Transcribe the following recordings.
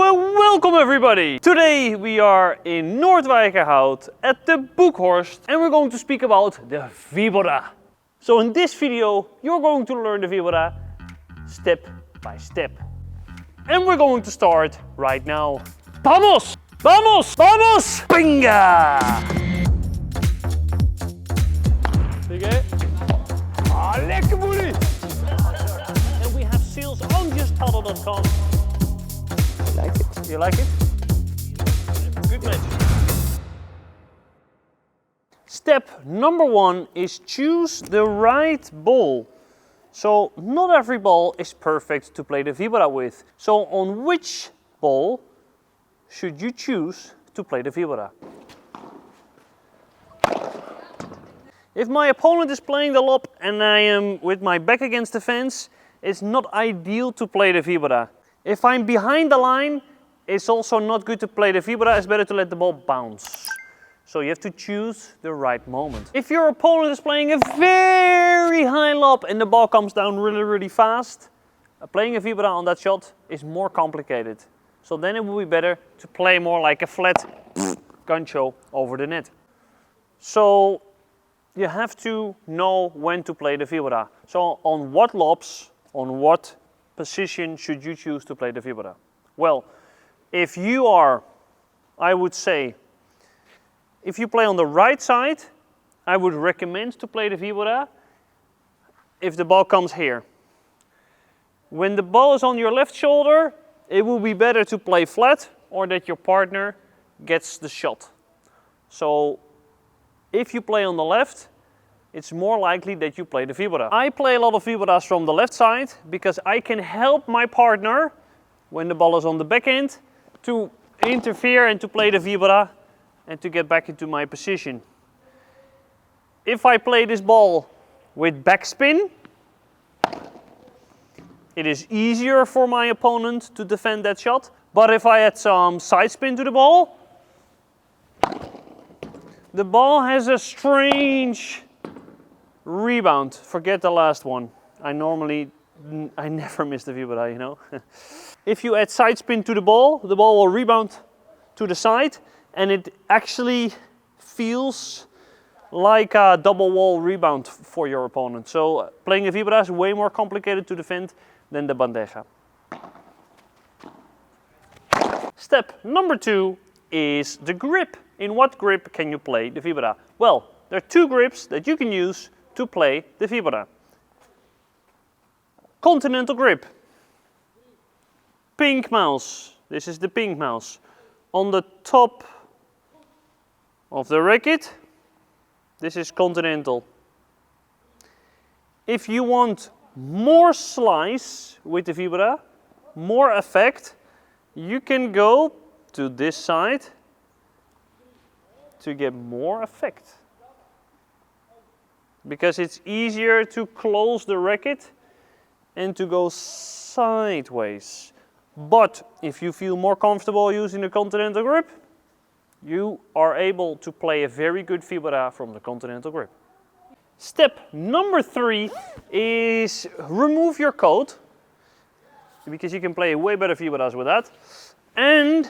Welcome everybody! Today we are in Noordwijkerhout at the Boekhorst and we're going to speak about the Vibora. So in this video you're going to learn the Vibora step by step. And we're going to start right now. Vamos! Vamos! Vamos! Pinga! Oké? Ah, lekker boelie! And we have sales on justpadel.com. I like it. You like it? Good match. Step number 1 is choose the right ball. So not every ball is perfect to play the Vibora with. So on which ball should you choose to play the Vibora? If my opponent is playing the lob and I am with my back against the fence, it's not ideal to play the Vibora. If I'm behind the line, it's also not good to play the Vibora. It's better to let the ball bounce. So you have to choose the right moment. If your opponent is playing a very high lob and the ball comes down really fast, playing a Vibora on that shot is more complicated. So then it will be better to play more like a flat gancho over the net. So you have to know when to play the Vibora. So on what lobs, on what position should you choose to play the Vibora? Well, if you are, I would say, if you play on the right side, I would recommend to play the Vibora if the ball comes here. When the ball is on your left shoulder, it will be better to play flat or that your partner gets the shot. So if you play on the left, it's more likely that you play the Vibora. I play a lot of Viboras from the left side because I can help my partner when the ball is on the backhand to interfere and to play the Vibora and to get back into my position. If I play this ball with backspin, it is easier for my opponent to defend that shot. But if I add some side spin to the ball has a strange rebound. Forget the last one. I never miss the Vibora, you know. If you add side spin to the ball will rebound to the side and it actually feels like a double wall rebound for your opponent. So playing a Vibora is way more complicated to defend than the bandeja. Step number 2 is the grip. In what grip can you play the Vibora? Well, there are 2 grips that you can use to play the Vibora. Continental grip. Pink mouse. This is the pink mouse. On the top of the racket, this is continental. If you want more slice with the Vibora, more effect, you can go to this side to get more effect. Because it's easier to close the racket and to go sideways. But if you feel more comfortable using the continental grip, you are able to play a very good Vibora from the continental grip. Step number 3 is remove your coat, because you can play way better Viboras with that, and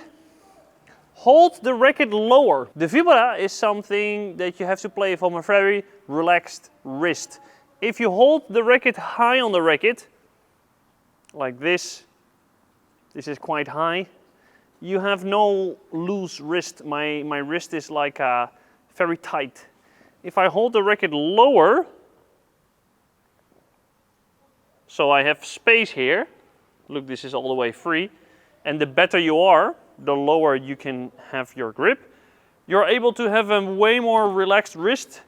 hold the racket lower. The Vibora is something that you have to play from a very relaxed wrist. If you hold the racket high on the racket, like this is quite high, you have no loose wrist. My wrist is like very tight. If I hold the racket lower, so I have space here, look, this is all the way free, and the better you are, the lower you can have your grip, you're able to have a way more relaxed wrist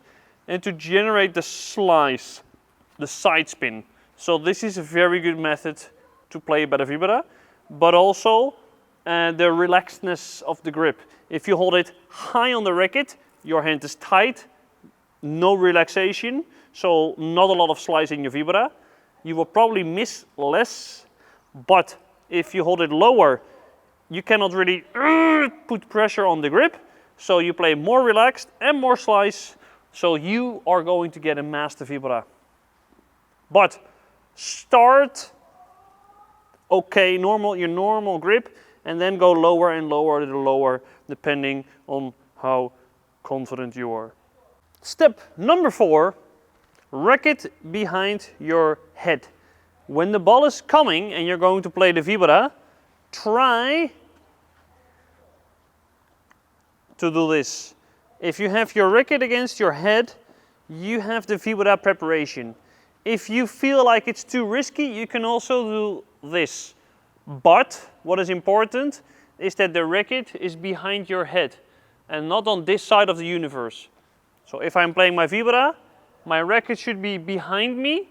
and to generate the slice, the side spin. So this is a very good method to play a better Vibora, but also the relaxedness of the grip. If you hold it high on the racket, your hand is tight, no relaxation, so not a lot of slice in your Vibora. You will probably miss less, but if you hold it lower, you cannot really put pressure on the grip, so you play more relaxed and more slice, so you are going to get a master Vibora. But start okay, your normal grip, and then go lower and lower to lower, depending on how confident you are. Step number 4, racket behind your head. When the ball is coming and you're going to play the Vibora, try to do this. If you have your racket against your head, you have the Vibora preparation. If you feel like it's too risky, you can also do this. But what is important is that the racket is behind your head and not on this side of the universe. So if I'm playing my Vibora, my racket should be behind me,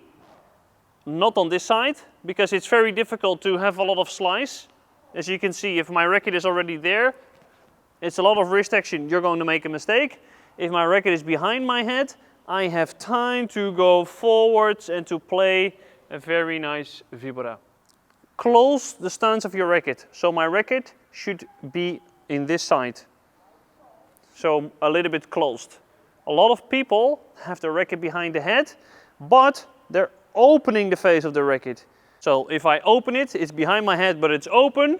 not on this side, because it's very difficult to have a lot of slice. As you can see, if my racket is already there, it's a lot of wrist action, you're going to make a mistake. If my racket is behind my head, I have time to go forwards and to play a very nice Vibora. Close the stance of your racket. So my racket should be in this side. So a little bit closed. A lot of people have the racket behind the head, but they're opening the face of the racket. So if I open it, it's behind my head, but it's open.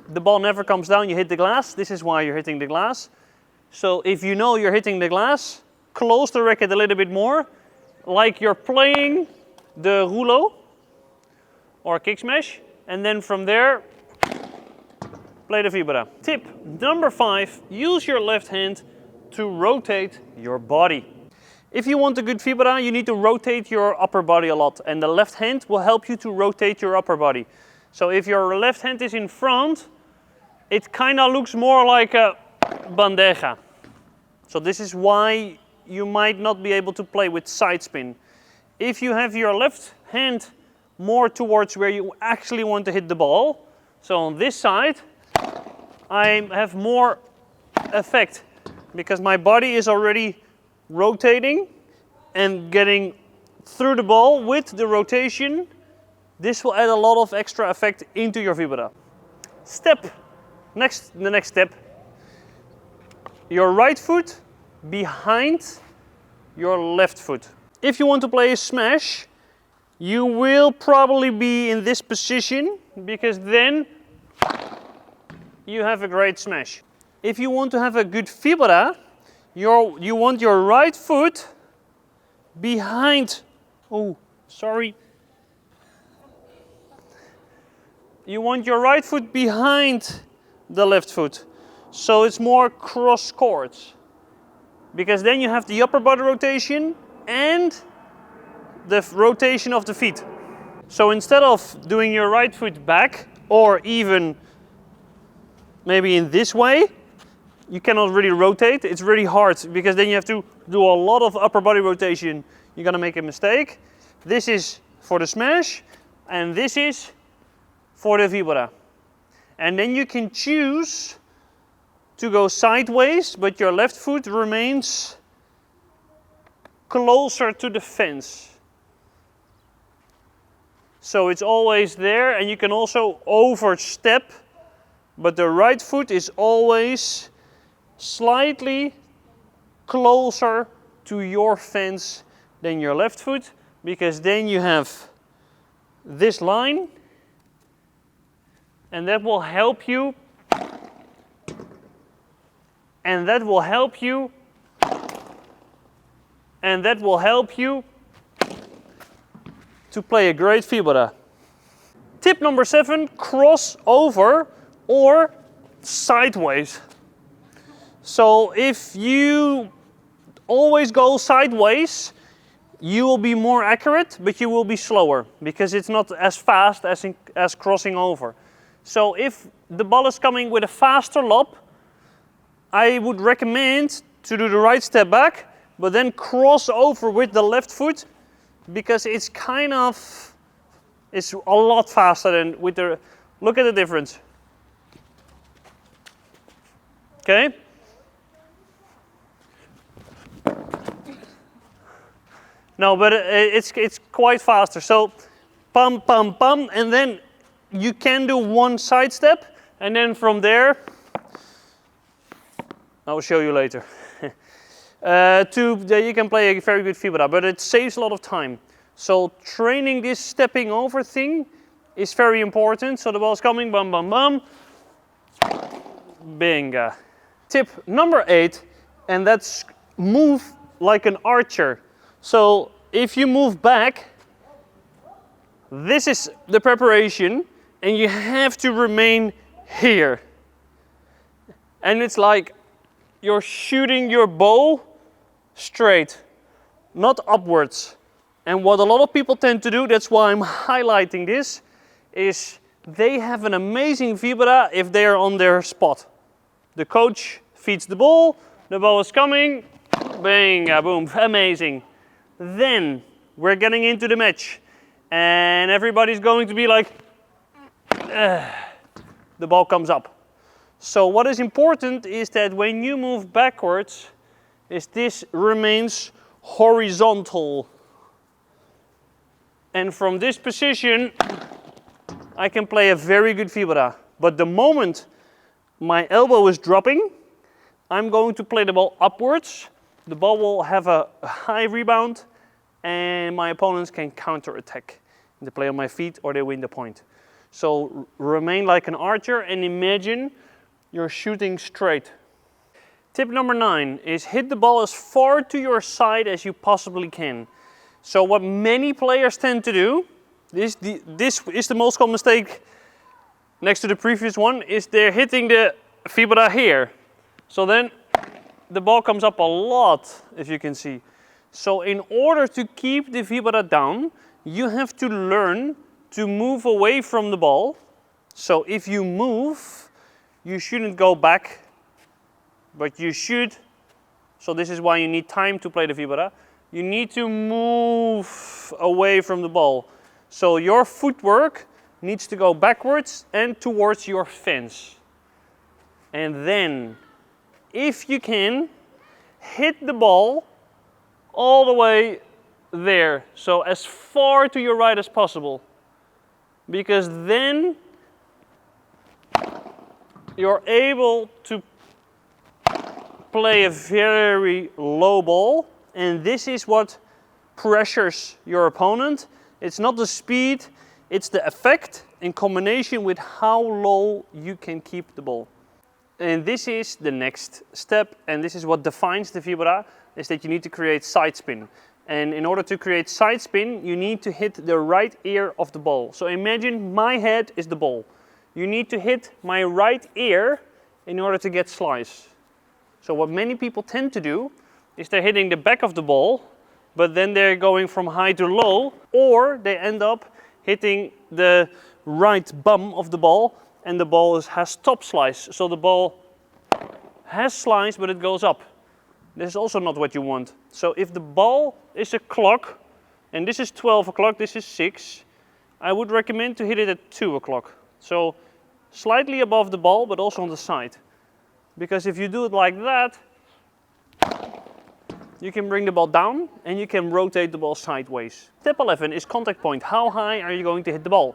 The ball never comes down, you hit the glass. This is why you're hitting the glass. So if you know you're hitting the glass, close the racket a little bit more, like you're playing the rouleau or kick smash, and then from there, play the Vibora. Tip number 5, use your left hand to rotate your body. If you want a good Vibora, you need to rotate your upper body a lot, and the left hand will help you to rotate your upper body. So if your left hand is in front, it kind of looks more like a bandeja. So this is why you might not be able to play with side spin. If you have your left hand more towards where you actually want to hit the ball, so on this side, I have more effect because my body is already rotating and getting through the ball with the rotation. This will add a lot of extra effect into your Vibora. The next step, your right foot behind your left foot. If you want to play a smash, you will probably be in this position because then you have a great smash. If you want to have a good Vibora, you want your right foot behind. Oh, sorry. You want your right foot behind the left foot. So it's more cross chords. Because then you have the upper body rotation and the rotation of the feet. So instead of doing your right foot back or even maybe in this way, you cannot really rotate. It's really hard because then you have to do a lot of upper body rotation. You're gonna make a mistake. This is for the smash and this is for the Vibora. And then you can choose to go sideways, but your left foot remains closer to the fence. So it's always there, and you can also overstep, but the right foot is always slightly closer to your fence than your left foot, because then you have this line, and that will help you, and that will help you, and that will help you to play a great Vibora. Tip number 7, cross over or sideways. So if you always go sideways, you will be more accurate, but you will be slower because it's not as fast as crossing over. So if the ball is coming with a faster lob, I would recommend to do the right step back, but then cross over with the left foot, because it's it's a lot faster than with the, look at the difference. Okay? No, but it's quite faster. So pum, pum, pum, and then you can do one side step, and then from there, I'll show you later. You can play a very good Vibora, but it saves a lot of time. So training this stepping over thing is very important. So the ball's coming, bum, bum, bum. Bingo. Tip number 8, and that's move like an archer. So if you move back, this is the preparation, and you have to remain here. And it's like you're shooting your bow straight, not upwards. And what a lot of people tend to do, that's why I'm highlighting this, is they have an amazing Vibora if they are on their spot. The coach feeds the ball is coming, bang, boom, amazing. Then we're getting into the match and everybody's going to be like, the ball comes up. So what is important is that when you move backwards, is this remains horizontal. And from this position, I can play a very good Vibora. But the moment my elbow is dropping, I'm going to play the ball upwards. The ball will have a high rebound and my opponents can counter-attack. They play on my feet or they win the point. So remain like an archer and imagine you're shooting straight. Tip number 9 is hit the ball as far to your side as you possibly can. So what many players tend to do, this is the most common mistake next to the previous one, is they're hitting the Vibora here. So then the ball comes up a lot, if you can see. So in order to keep the Vibora down, you have to learn to move away from the ball. So if you move, you shouldn't go back, but you should. So this is why you need time to play the Vibora. You need to move away from the ball. So your footwork needs to go backwards and towards your fence. And then, if you can, hit the ball all the way there. So as far to your right as possible. Because then you're able to play a very low ball. And this is what pressures your opponent. It's not the speed, it's the effect in combination with how low you can keep the ball. And this is the next step, and this is what defines the Vibora, is that you need to create side spin. And in order to create side spin, you need to hit the right ear of the ball. So imagine my head is the ball. You need to hit my right ear in order to get slice. So what many people tend to do is they're hitting the back of the ball, but then they're going from high to low, or they end up hitting the right bum of the ball, and the ball has top slice. So the ball has slice, but it goes up. This is also not what you want. So if the ball is a clock, and this is 12 o'clock, this is 6, I would recommend to hit it at 2 o'clock. So slightly above the ball, but also on the side. Because if you do it like that, you can bring the ball down and you can rotate the ball sideways. Step 11 is contact point. How high are you going to hit the ball?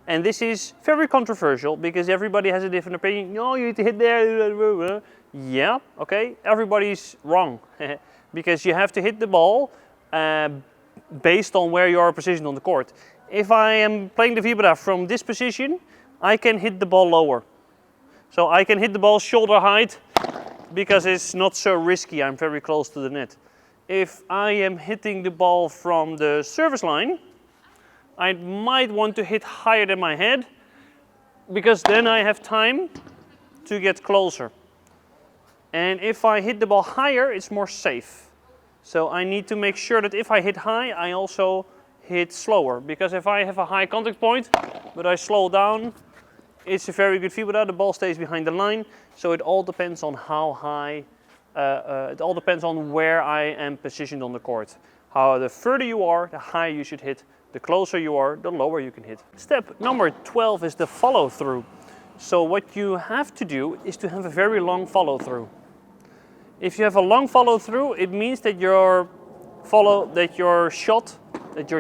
And this is very controversial because everybody has a different opinion. No, you need to hit there. Yeah, okay, everybody's wrong. Because you have to hit the ball based on where you are positioned on the court. If I am playing the Vibora from this position, I can hit the ball lower. So I can hit the ball shoulder height because it's not so risky. I'm very close to the net. If I am hitting the ball from the service line, I might want to hit higher than my head because then I have time to get closer. And if I hit the ball higher, it's more safe. So I need to make sure that if I hit high, I also hit slower. Because if I have a high contact point, but I slow down, it's a very good Vibora. The ball stays behind the line. So it all depends on how high, it all depends on where I am positioned on the court. The further you are, the higher you should hit. The closer you are, the lower you can hit. Step number 12 is the follow through. So what you have to do is to have a very long follow through. If you have a long follow through, it means that your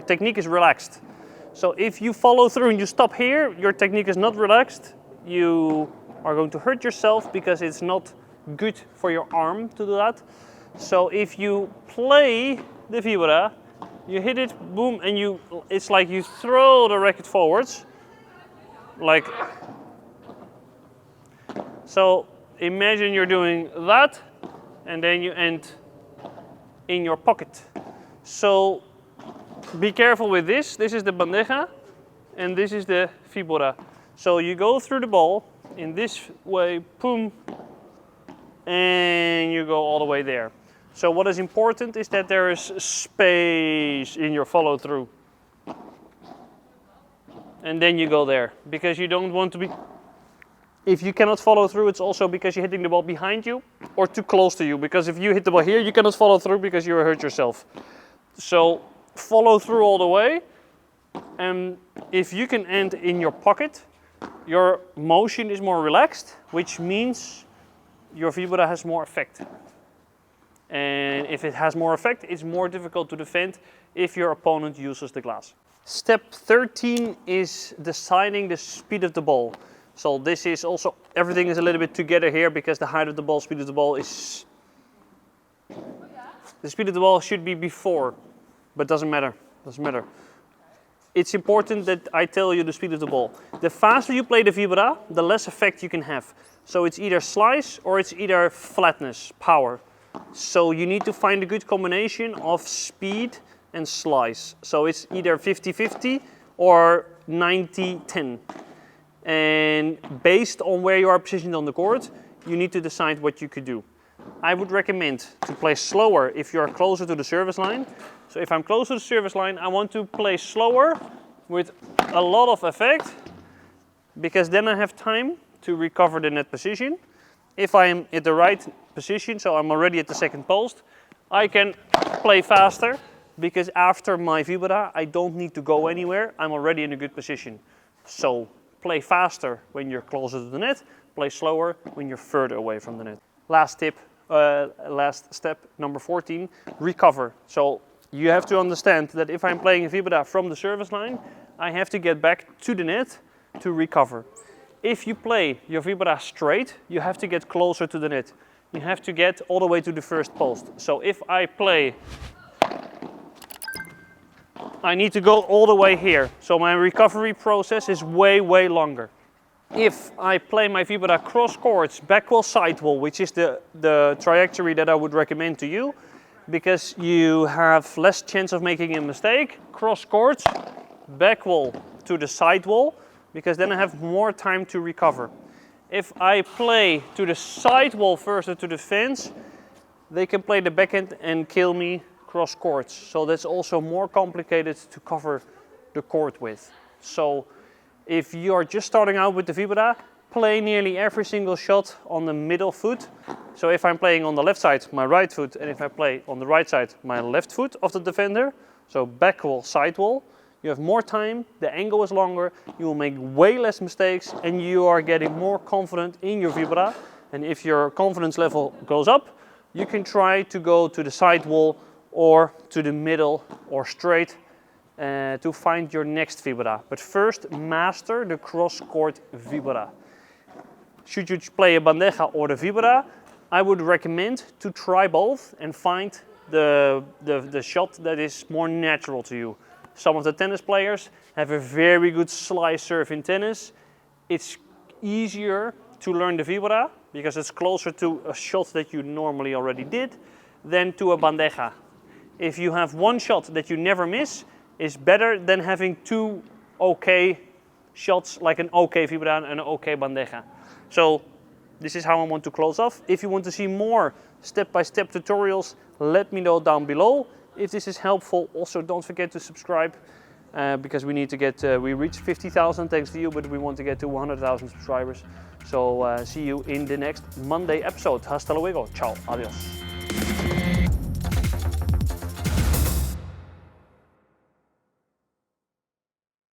technique is relaxed. So if you follow through and you stop here, your technique is not relaxed. You are going to hurt yourself because it's not good for your arm to do that. So if you play the Vibora, you hit it, boom, and it's like you throw the racket forwards, like, so imagine you're doing that, and then you end in your pocket. So be careful with this. This is the bandeja, and this is the Vibora. So you go through the ball in this way, boom, and you go all the way there. So what is important is that there is space in your follow through. And then you go there, because you don't want to be, if you cannot follow through, it's also because you're hitting the ball behind you or too close to you, because if you hit the ball here, you cannot follow through because you hurt yourself. So follow through all the way, and if you can end in your pocket, your motion is more relaxed, which means your Vibora has more effect. And if it has more effect, it's more difficult to defend if your opponent uses the glass. Step 13 is deciding the speed of the ball. So this is also, everything is a little bit together here because the height of the ball, speed of the ball is... The speed of the ball should be before, but doesn't matter, doesn't matter. It's important that I tell you the speed of the ball. The faster you play the Vibora, the less effect you can have. So it's either slice or it's either flatness, power. So you need to find a good combination of speed and slice. So it's either 50-50 or 90-10. And based on where you are positioned on the court, you need to decide what you could do. I would recommend to play slower if you are closer to the service line. So if I'm close to the service line, I want to play slower with a lot of effect, because then I have time to recover the net position. If I am at the right position, so I'm already at the second post, I can play faster, because after my Vibora, I don't need to go anywhere. I'm already in a good position. So play faster when you're closer to the net, play slower when you're further away from the net. Last tip, last step, number 14, recover. So you have to understand that if I'm playing a Vibora from the service line, I have to get back to the net to recover. If you play your Vibora straight, you have to get closer to the net. You have to get all the way to the first post. So if I play, I need to go all the way here. So my recovery process is way, way longer. If I play my Vibora cross courts, back wall, side wall, which is the trajectory that I would recommend to you, because you have less chance of making a mistake. Cross courts, back wall to the side wall, because then I have more time to recover. If I play to the side wall first or to the fence, they can play the backhand and kill me cross courts. So that's also more complicated to cover the court with. So if you are just starting out with the Vibora, play nearly every single shot on the middle foot. So if I'm playing on the left side, my right foot, and if I play on the right side, my left foot of the defender, so back wall, side wall, you have more time, the angle is longer, you will make way less mistakes, and you are getting more confident in your Vibora. And if your confidence level goes up, you can try to go to the side wall or to the middle or straight to find your next Vibora. But first, master the cross-court Vibora. Should you play a bandeja or the Vibora, I would recommend to try both and find the shot that is more natural to you. Some of the tennis players have a very good slice serve in tennis. It's easier to learn the Vibora because it's closer to a shot that you normally already did than to a bandeja. If you have one shot that you never miss, it's better than having two okay shots, like an okay Vibora and an okay bandeja. So this is how I want to close off. If you want to see more step-by-step tutorials, let me know down below. If this is helpful, also don't forget to subscribe because we need to get, we reached 50,000 thanks to you, but we want to get to 100,000 subscribers. So see you in the next Monday episode. Hasta luego. Ciao. Adios.